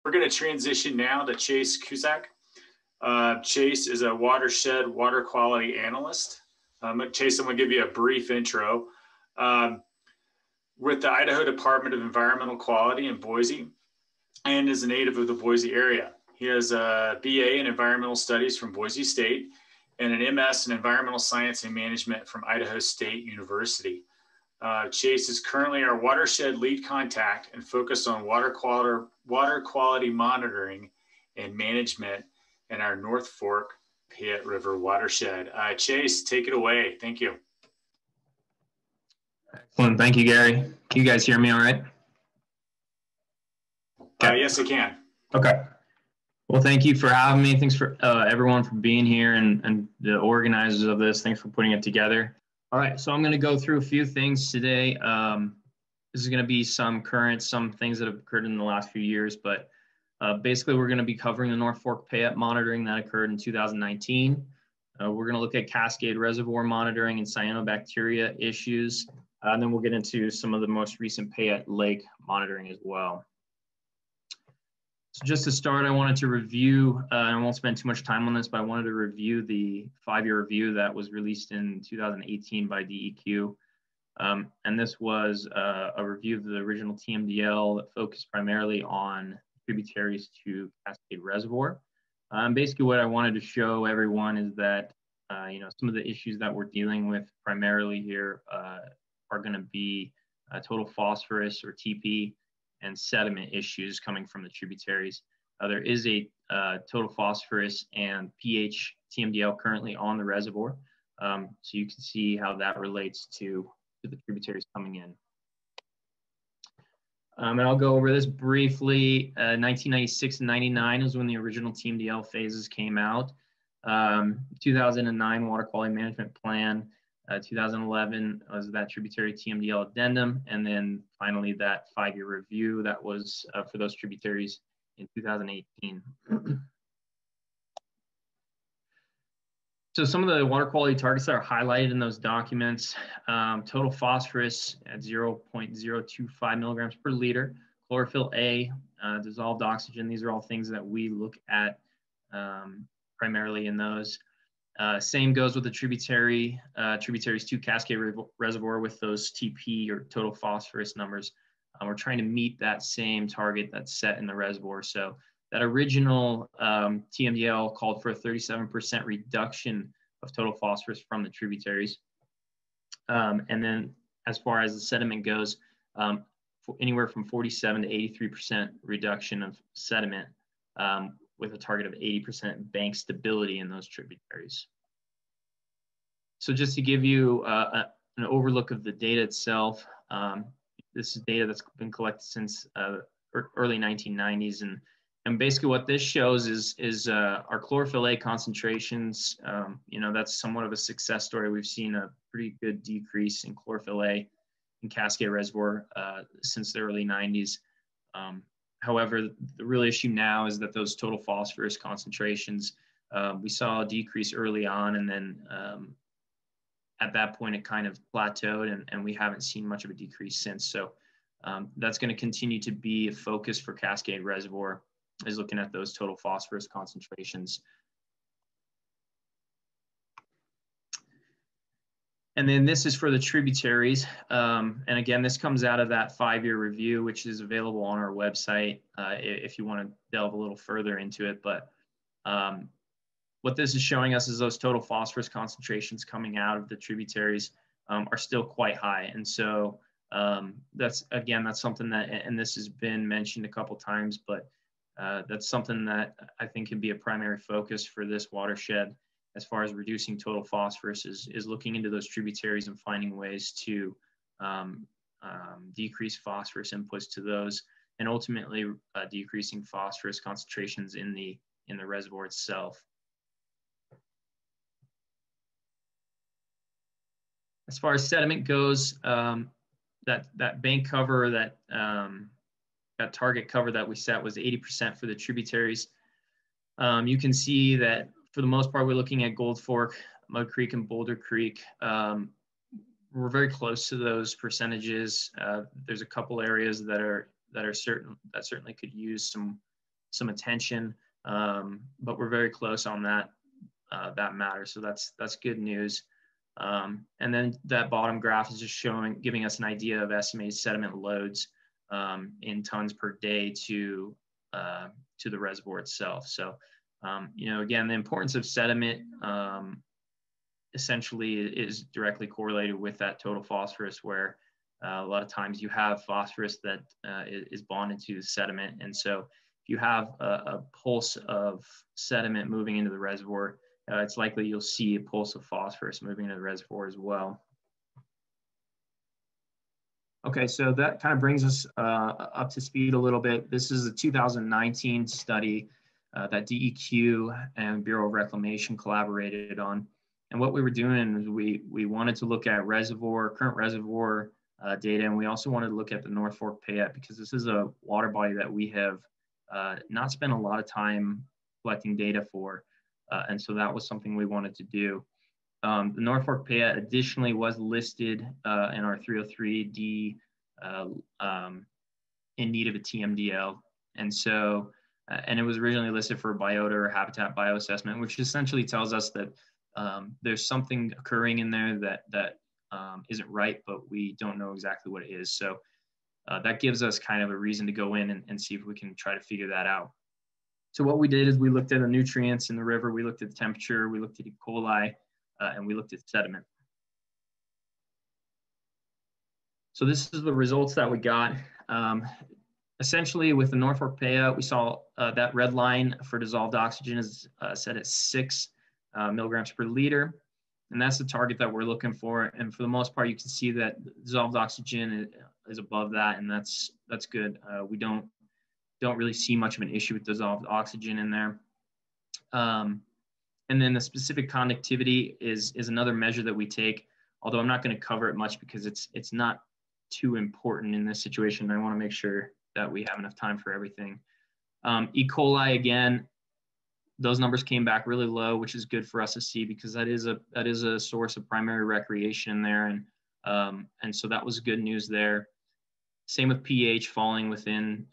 We're going to transition now to Chase Cusack. Chase is a Watershed Water Quality Analyst. Chase, I'm going to give you a brief intro. With the Idaho Department of Environmental Quality in Boise, and is a native of the Boise area. He has a BA in Environmental Studies from Boise State and an MS in Environmental Science and Management from Idaho State University. Chase is currently our Watershed lead contact and focused on water quality monitoring and management in our North Fork Payette River watershed. Chase, take it away. Thank you. Excellent. Thank you, Gary. Can you guys hear me all right? Okay. Yes, I can. Okay. Well, thank you for having me. Thanks for everyone for being here and the organizers of this. Thanks for putting it together. All right. So I'm going to go through a few things today. This is going to be some things that have occurred in the last few years, but basically we're going to be covering the North Fork Payette monitoring that occurred in 2019. We're going to look at Cascade Reservoir monitoring and cyanobacteria issues. And then we'll get into some of the most recent Payette Lake monitoring as well. So just to start, I wanted to review, I won't spend too much time on this, but I wanted to review the 5-year review that was released in 2018 by DEQ. And this was a review of the original TMDL that focused primarily on tributaries to Cascade Reservoir. Basically what I wanted to show everyone is that, some of the issues that we're dealing with primarily here are going to be total phosphorus or TP and sediment issues coming from the tributaries. There is a total phosphorus and pH TMDL currently on the reservoir. So you can see how that relates to the tributaries coming in. And I'll go over this briefly. 1996 and 99 is when the original TMDL phases came out. 2009 Water Quality Management Plan. 2011 was that tributary TMDL addendum, and then finally that 5-year review that was for those tributaries in 2018. So some of the water quality targets that are highlighted in those documents: total phosphorus at 0.025 milligrams per liter, chlorophyll A, dissolved oxygen. These are all things that we look at primarily in those. Same goes with the tributaries to Cascade Reservoir with those TP or total phosphorus numbers. We're trying to meet that same target that's set in the reservoir. So that original TMDL called for a 37% reduction of total phosphorus from the tributaries. And then as far as the sediment goes, anywhere from 47 to 83% reduction of sediment with a target of 80% bank stability in those tributaries. So just to give you an overlook of the data itself, this is data that's been collected since early 1990s. And basically what this shows is our chlorophyll A concentrations. That's somewhat of a success story. We've seen a pretty good decrease in chlorophyll A in Cascade Reservoir since the early 90s. However, the real issue now is that those total phosphorus concentrations, we saw a decrease early on, and then at that point it kind of plateaued, and we haven't seen much of a decrease since. So that's going to continue to be a focus for Cascade Reservoir, is looking at those total phosphorus concentrations. And then this is for the tributaries. And again, this comes out of that 5-year review, which is available on our website if you want to delve a little further into it. But what this is showing us is those total phosphorus concentrations coming out of the tributaries are still quite high. And so that's something that, and this has been mentioned a couple times, but that's something that I think can be a primary focus for this watershed as far as reducing total phosphorus is looking into those tributaries and finding ways to decrease phosphorus inputs to those, and ultimately decreasing phosphorus concentrations in the reservoir itself. As far as sediment goes, that bank cover, that target cover that we set was 80% for the tributaries. You can see that for the most part, we're looking at Gold Fork, Mud Creek, and Boulder Creek. We're very close to those percentages. There's a couple areas that certainly could use some some attention, but we're very close on that matter. So that's good news. And then that bottom graph is just giving us an idea of estimated sediment loads in tons per day to the reservoir itself. So, again, the importance of sediment essentially is directly correlated with that total phosphorus, where a lot of times you have phosphorus that is bonded to the sediment. And so if you have a pulse of sediment moving into the reservoir, it's likely you'll see a pulse of phosphorus moving into the reservoir as well. Okay, so that kind of brings us up to speed a little bit. This is a 2019 study that DEQ and Bureau of Reclamation collaborated on. And what we were doing is we wanted to look at current reservoir data, and we also wanted to look at the North Fork Payette, because this is a water body that we have not spent a lot of time collecting data for. And so that was something we wanted to do. The North Fork Payette additionally was listed in our 303D in need of a TMDL. And so, and it was originally listed for biota or habitat bioassessment, which essentially tells us that there's something occurring in there that isn't right, but we don't know exactly what it is. So that gives us kind of a reason to go in and see if we can try to figure that out. So what we did is we looked at the nutrients in the river, we looked at the temperature, we looked at E. coli, and we looked at sediment. So this is the results that we got. Essentially, with the North Fork Payette, we saw that red line for dissolved oxygen is set at 6 milligrams per liter. And that's the target that we're looking for. And for the most part, you can see that dissolved oxygen is above that, and that's good. We don't really see much of an issue with dissolved oxygen in there. And then the specific conductivity is another measure that we take, although I'm not going to cover it much because it's not too important in this situation. I want to make sure that we have enough time for everything. E. coli, again, those numbers came back really low, which is good for us to see, because that is a source of primary recreation there, and so that was good news there. Same with pH, falling within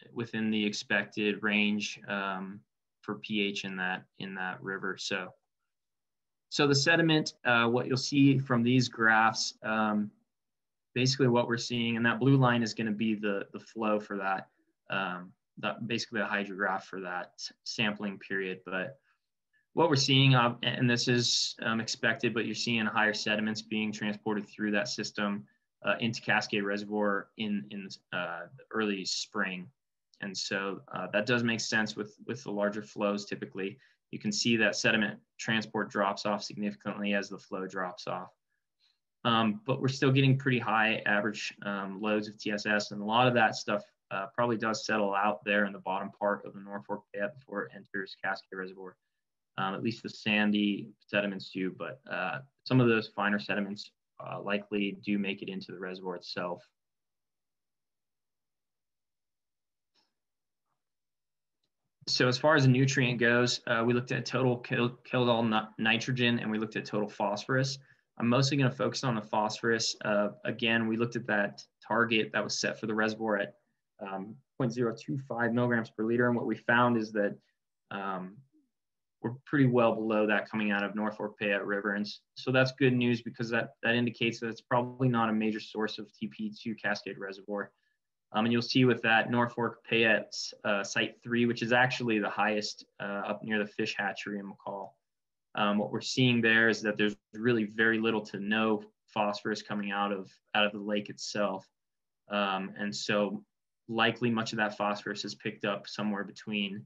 the expected range for pH in that river. So the sediment, what you'll see from these graphs, basically what we're seeing, and that blue line is going to be the flow for that, basically a hydrograph for that sampling period. But what we're seeing, and this is expected, but you're seeing higher sediments being transported through that system into Cascade Reservoir in the early spring. And so that does make sense with the larger flows. Typically, you can see that sediment transport drops off significantly as the flow drops off. But we're still getting pretty high average loads of TSS, and a lot of that stuff probably does settle out there in the bottom part of the North Fork Payette before it enters Cascade Reservoir. At least the sandy sediments do, but some of those finer sediments likely do make it into the reservoir itself. So as far as the nutrient goes, we looked at total killed nitrogen, and we looked at total phosphorus. I'm mostly going to focus on the phosphorus. Again, we looked at that target that was set for the reservoir at 0.025 milligrams per liter, and what we found is that we're pretty well below that coming out of North Fork Payette River. And so that's good news, because that indicates that it's probably not a major source of TP to Cascade Reservoir. And you'll see with that North Fork Payette Site 3, which is actually the highest up near the fish hatchery in McCall. What we're seeing there is that there's really very little to no phosphorus coming out of the lake itself. And so likely much of that phosphorus is picked up somewhere between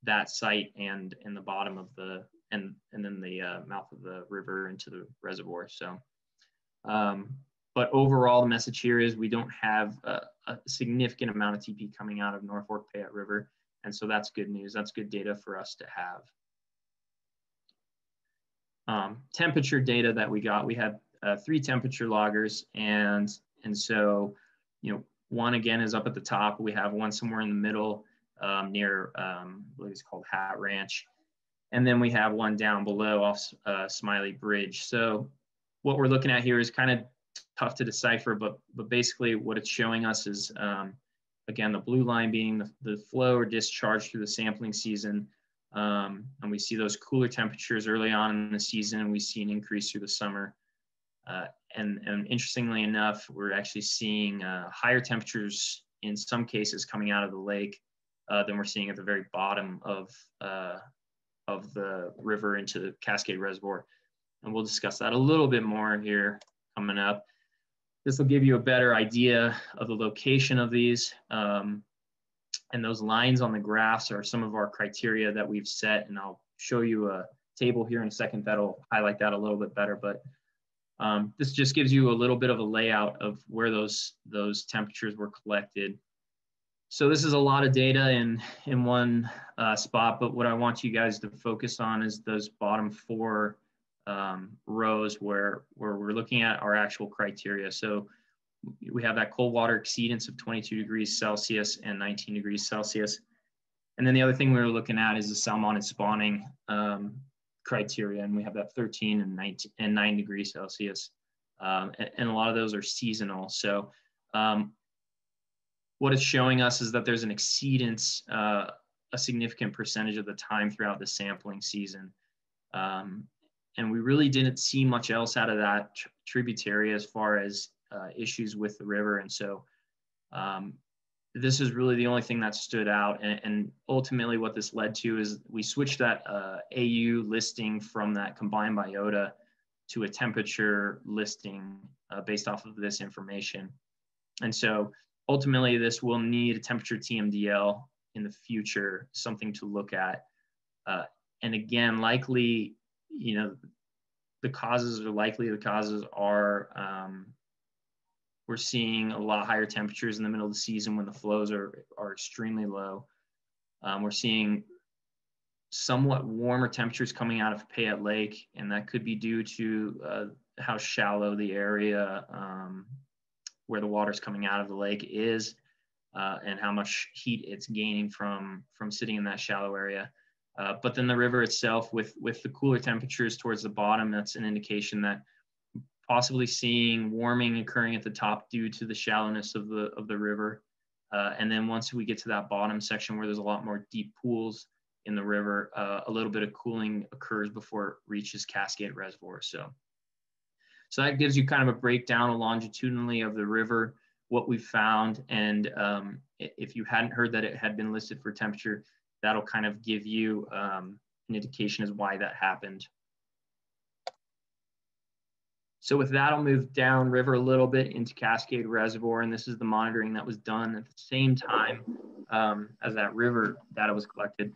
that site and in the bottom of the and then the mouth of the river into the reservoir. So but overall, the message here is we don't have a significant amount of TP coming out of North Fork Payette River, and so that's good news. That's good data for us to have. Temperature data that we got, we had 3 temperature loggers, and so one again is up at the top. We have one somewhere in the middle near I believe it's called Hat Ranch, and then we have one down below off Smiley Bridge. So what we're looking at here is kind of tough to decipher, but basically what it's showing us is Again, the blue line being the flow or discharge through the sampling season. And we see those cooler temperatures early on in the season, and we see an increase through the summer. And interestingly enough, we're actually seeing higher temperatures in some cases coming out of the lake than we're seeing at the very bottom of the river into the Cascade Reservoir. And we'll discuss that a little bit more here coming up. This will give you a better idea of the location of these. And those lines on the graphs are some of our criteria that we've set. And I'll show you a table here in a second that'll highlight that a little bit better. But this just gives you a little bit of a layout of where those temperatures were collected. So this is a lot of data in one spot, but what I want you guys to focus on is those bottom four rows where we're looking at our actual criteria. So we have that cold water exceedance of 22 degrees Celsius and 19 degrees Celsius. And then the other thing we were looking at is the salmonid spawning criteria, and we have that 13 and 9 degrees Celsius. And a lot of those are seasonal. So what it's showing us is that there's an exceedance a significant percentage of the time throughout the sampling season. And we really didn't see much else out of that tributary as far as issues with the river. And so this is really the only thing that stood out. And ultimately what this led to is we switched that AU listing from that combined biota to a temperature listing based off of this information. And so ultimately this will need a temperature TMDL in the future, something to look at. And again, likely, you know, the causes are we're seeing a lot higher temperatures in the middle of the season when the flows are extremely low. We're seeing somewhat warmer temperatures coming out of Payette Lake, and that could be due to how shallow the area where the water's coming out of the lake is, and how much heat it's gaining from sitting in that shallow area. But then the river itself, with the cooler temperatures towards the bottom, that's an indication that possibly seeing warming occurring at the top due to the shallowness of the river. And then once we get to that bottom section where there's a lot more deep pools in the river, a little bit of cooling occurs before it reaches Cascade Reservoir. So that gives you kind of a breakdown longitudinally of the river, what we found. And if you hadn't heard that it had been listed for temperature, that'll kind of give you an indication as why that happened. So with that, I'll move down river a little bit into Cascade Reservoir, and this is the monitoring that was done at the same time as that river data was collected.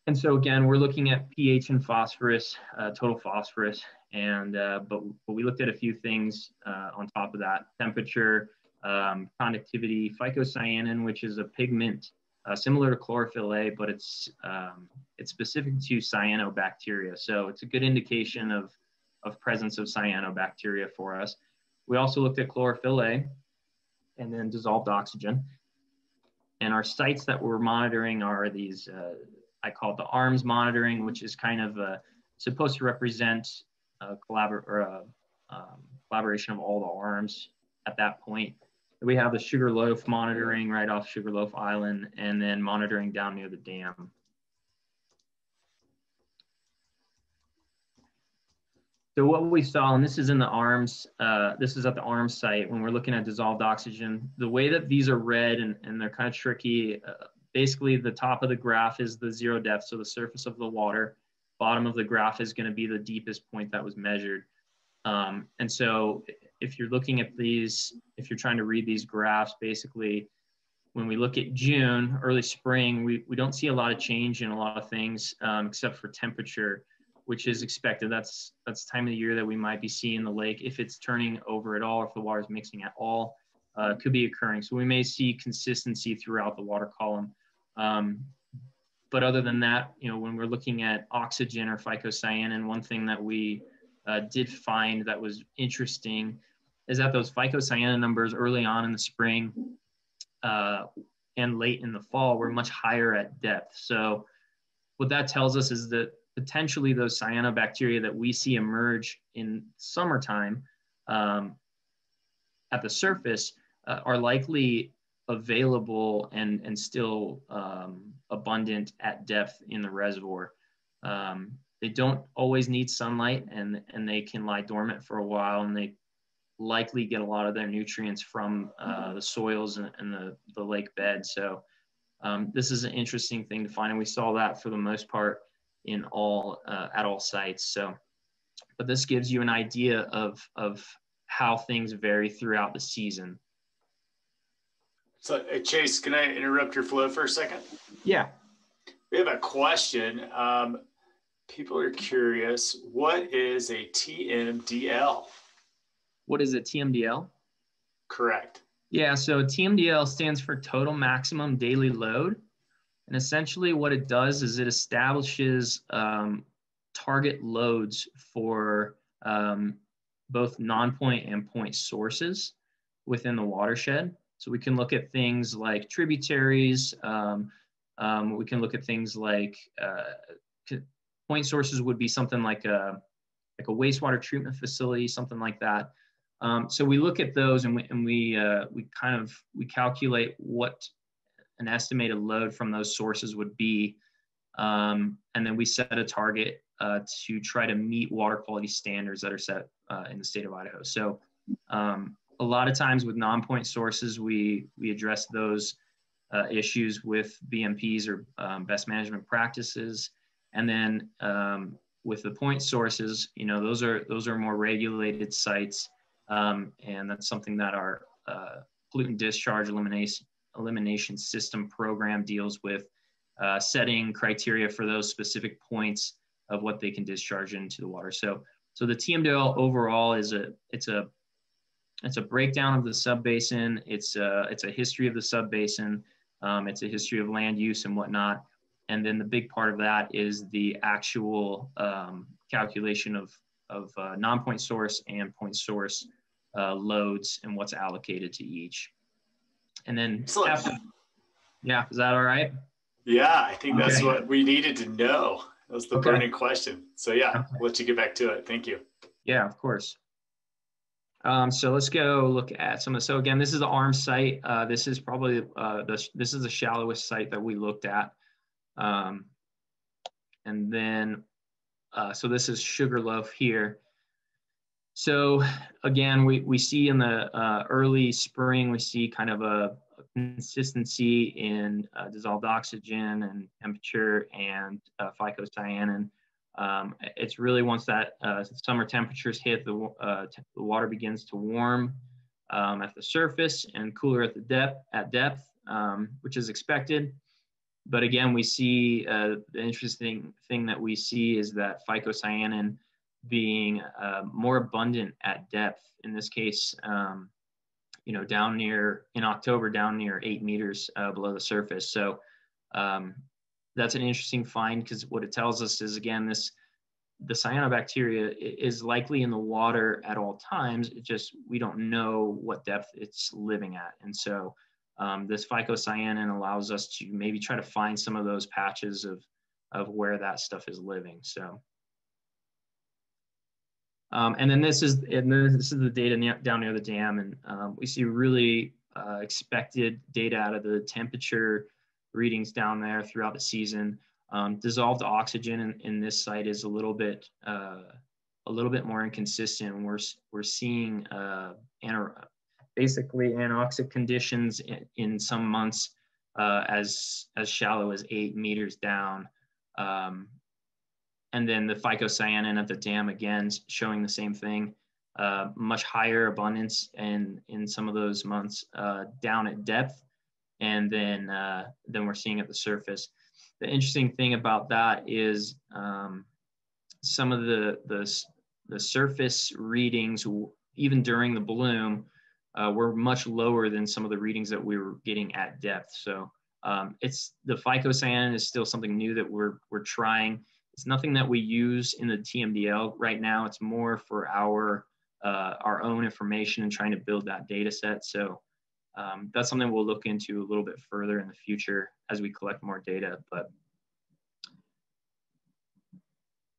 And so again, we're looking at pH and phosphorus, total phosphorus, and but we looked at a few things on top of that: temperature, conductivity, phycocyanin, which is a pigment similar to chlorophyll A, but it's specific to cyanobacteria. So it's a good indication of presence of cyanobacteria for us. We also looked at chlorophyll A and then dissolved oxygen. And our sites that we're monitoring are these, I call it the arms monitoring, which is kind of supposed to represent collaboration of all the arms at that point. We have the Sugarloaf monitoring right off Sugarloaf Island, and then monitoring down near the dam. So what we saw, and this is in the arms, this is at the arms site when we're looking at dissolved oxygen, the way that these are read, and they're kind of tricky, basically the top of the graph is the zero depth, so the surface of the water. Bottom of the graph is going to be the deepest point that was measured. And so if you're looking at these, if you're trying to read these graphs, basically when we look at June, early spring, we don't see a lot of change in a lot of things except for temperature, which is expected. That's the time of the year that we might be seeing the lake. If it's turning over at all, if the water is mixing at all, it could be occurring. So we may see consistency throughout the water column. But other than that, you know, when we're looking at oxygen or phycocyanin, one thing that we did find that was interesting is that those phycocyanin numbers early on in the spring and late in the fall were much higher at depth. So what that tells us is that potentially those cyanobacteria that we see emerge in summertime at the surface are likely available and still abundant at depth in the reservoir. They don't always need sunlight, and they can lie dormant for a while, and they likely get a lot of their nutrients from the soils and the lake bed. So this is an interesting thing to find, and we saw that for the most part in all at all sites. So, but this gives you an idea of how things vary throughout the season. So, Chase, can I interrupt your flow for a second? Yeah. We have a question. People are curious, what is a TMDL? What is a TMDL? Correct. Yeah, so TMDL stands for total maximum daily load. And essentially what it does is it establishes target loads for both non-point and point sources within the watershed. So we can look at things like tributaries. We can look at things like point sources would be something like a wastewater treatment facility, something like that. So we look at those and we calculate what an estimated load from those sources would be, and then we set a target to try to meet water quality standards that are set in the state of Idaho. So a lot of times with non-point sources, we address those issues with BMPs or best management practices, and then with the point sources, those are more regulated sites, and that's something that our pollutant discharge elimination system program deals with, setting criteria for those specific points of what they can discharge into the water. So the TMDL overall it's a breakdown of the subbasin. It's a history of the subbasin. It's a history of land use and whatnot. And then the big part of that is the actual calculation of non-point source and point source loads and what's allocated to each. And then, yeah, is that all right? Yeah, I think that's what we needed to know. That was the burning question. So yeah, I'll let you get back to it. Thank you. Yeah, of course. So let's go look at some of. So again, this is the ARM site. This is probably this is the shallowest site that we looked at. And then, so this is Sugarloaf here. So again, we see in the early spring, we see kind of a consistency in dissolved oxygen and temperature and phycocyanin. It's really once that summer temperatures hit, the water begins to warm at the surface and cooler at depth, which is expected. But again, we see the interesting thing that we see is that phycocyanin being more abundant at depth. In this case, down near, in October, down near 8 meters below the surface. So that's an interesting find, because what it tells us is, again, the cyanobacteria is likely in the water at all times. It just, we don't know what depth it's living at. And so this phycocyanin allows us to maybe try to find some of those patches of where that stuff is living. So, and then this is the data down near the dam, and we see really expected data out of the temperature readings down there throughout the season. Dissolved oxygen in this site is a little bit more inconsistent. We're seeing basically anoxic conditions in some months as shallow as 8 meters down. And then the phycocyanin at the dam, again, showing the same thing, much higher abundance in some of those months down at depth, and then we're seeing at the surface. The interesting thing about that is some of the surface readings, even during the bloom, were much lower than some of the readings that we were getting at depth. So it's the phycocyanin is still something new that we're trying. It's nothing that we use in the TMDL right now. It's more for our own information and trying to build that data set. So that's something we'll look into a little bit further in the future as we collect more data. But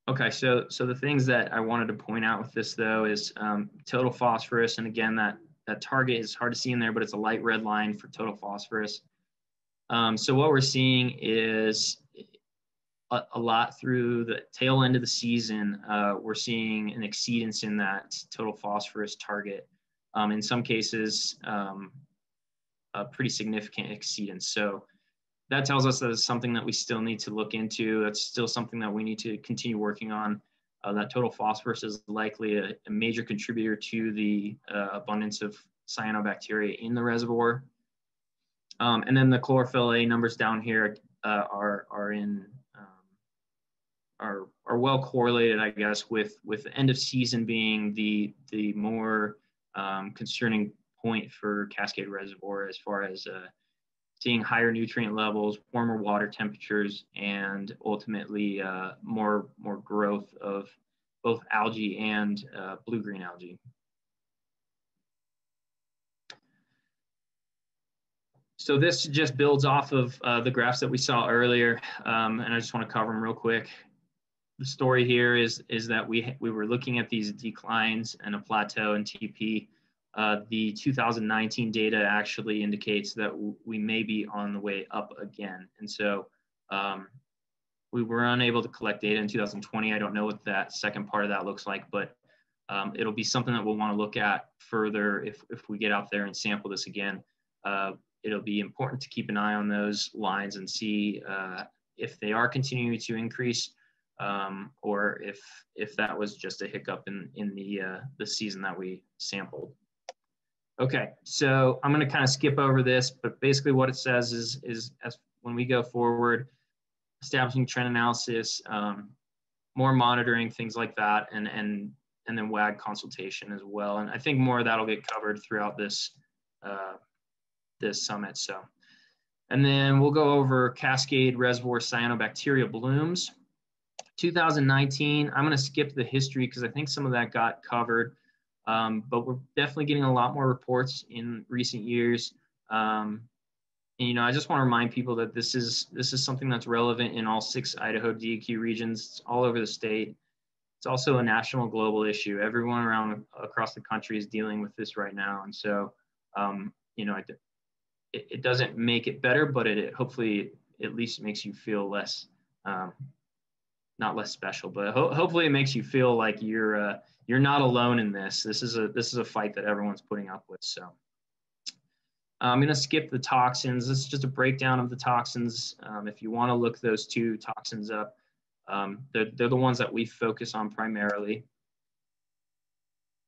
okay, so the things that I wanted to point out with this, though, is total phosphorus, and again, that that target is hard to see in there, but it's a light red line for total phosphorus. So what we're seeing is a lot through the tail end of the season, we're seeing an exceedance in that total phosphorus target. In some cases, a pretty significant exceedance. So that tells us that it's something that we still need to look into. That's still something that we need to continue working on. That total phosphorus is likely a major contributor to the abundance of cyanobacteria in the reservoir. And then the chlorophyll A numbers down here are well correlated, I guess, with the end of season being the more concerning point for Cascade Reservoir, as far as seeing higher nutrient levels, warmer water temperatures, and ultimately more growth of both algae and blue-green algae. So this just builds off of the graphs that we saw earlier, and I just want to cover them real quick. The story here is that we were looking at these declines and a plateau in TP. The 2019 data actually indicates that we may be on the way up again. And so we were unable to collect data in 2020. I don't know what that second part of that looks like, but it'll be something that we'll want to look at further if we get out there and sample this again. It'll be important to keep an eye on those lines and see if they are continuing to increase, or if that was just a hiccup in the season that we sampled. Okay, so I'm going to kind of skip over this, but basically what it says is as when we go forward, establishing trend analysis, more monitoring, things like that, and then WAG consultation as well. And I think more of that will get covered throughout this this summit. So, and then we'll go over Cascade Reservoir cyanobacteria blooms. 2019, I'm going to skip the history because I think some of that got covered. But we're definitely getting a lot more reports in recent years. And, you know, I just want to remind people that this is something that's relevant in all 6 Idaho DEQ regions. It's all over the state. It's also a national global issue. Everyone across the country is dealing with this right now. And so, you know, it doesn't make it better, but it hopefully at least makes you feel less, not less special, but hopefully it makes you feel like you're not alone in this. This is a fight that everyone's putting up with. So I'm going to skip the toxins. This is just a breakdown of the toxins. If you want to look those 2 toxins up, they're the ones that we focus on primarily.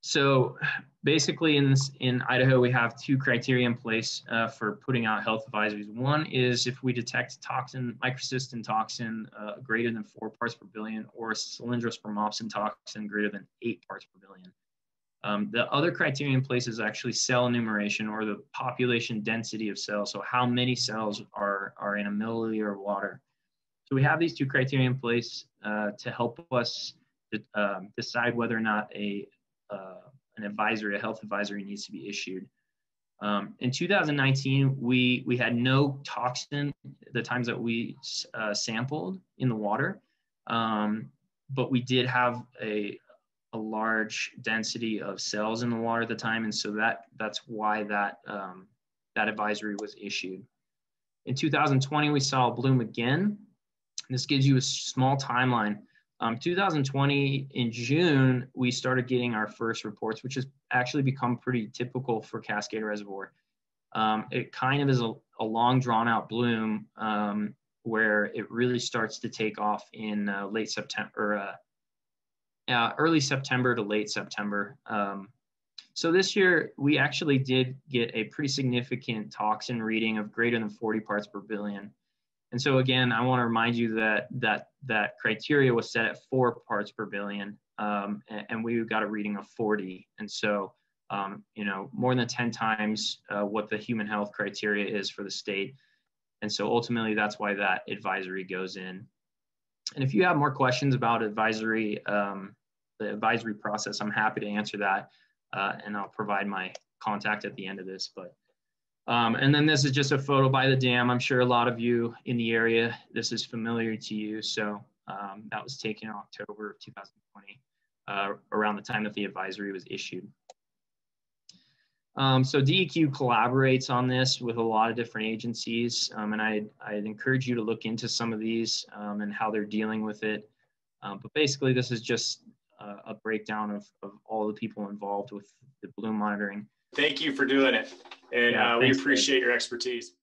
So basically in Idaho, we have 2 criteria in place for putting out health advisories. One is if we detect toxin, microcystin toxin greater than 4 parts per billion, or cylindrospermopsin toxin greater than 8 parts per billion. The other criteria in place is actually cell enumeration, or the population density of cells. So how many cells are in a milliliter of water. So we have these 2 criteria in place to help us decide whether or not an advisory, a health advisory, needs to be issued. In 2019, we had no toxin the times that we sampled in the water, but we did have a large density of cells in the water at the time, and so that's why that advisory was issued. In 2020, we saw a bloom again. This gives you a small timeline. 2020, in June, we started getting our first reports, which has actually become pretty typical for Cascade Reservoir. It kind of is a long, drawn-out bloom where it really starts to take off in late September, early September to late September. So this year, we actually did get a pretty significant toxin reading of greater than 40 parts per billion. And so again, I want to remind you that criteria was set at 4 parts per billion, and we got a reading of 40. And so, you know, more than 10 times what the human health criteria is for the state. And so ultimately, that's why that advisory goes in. And if you have more questions about advisory, the advisory process, I'm happy to answer that, and I'll provide my contact at the end of this. But and then this is just a photo by the dam. I'm sure a lot of you in the area, this is familiar to you. So that was taken in October of 2020, around the time that the advisory was issued. So DEQ collaborates on this with a lot of different agencies, and I'd encourage you to look into some of these and how they're dealing with it. But basically, this is just a breakdown of all the people involved with the bloom monitoring. Thank you for doing it, and we appreciate your expertise.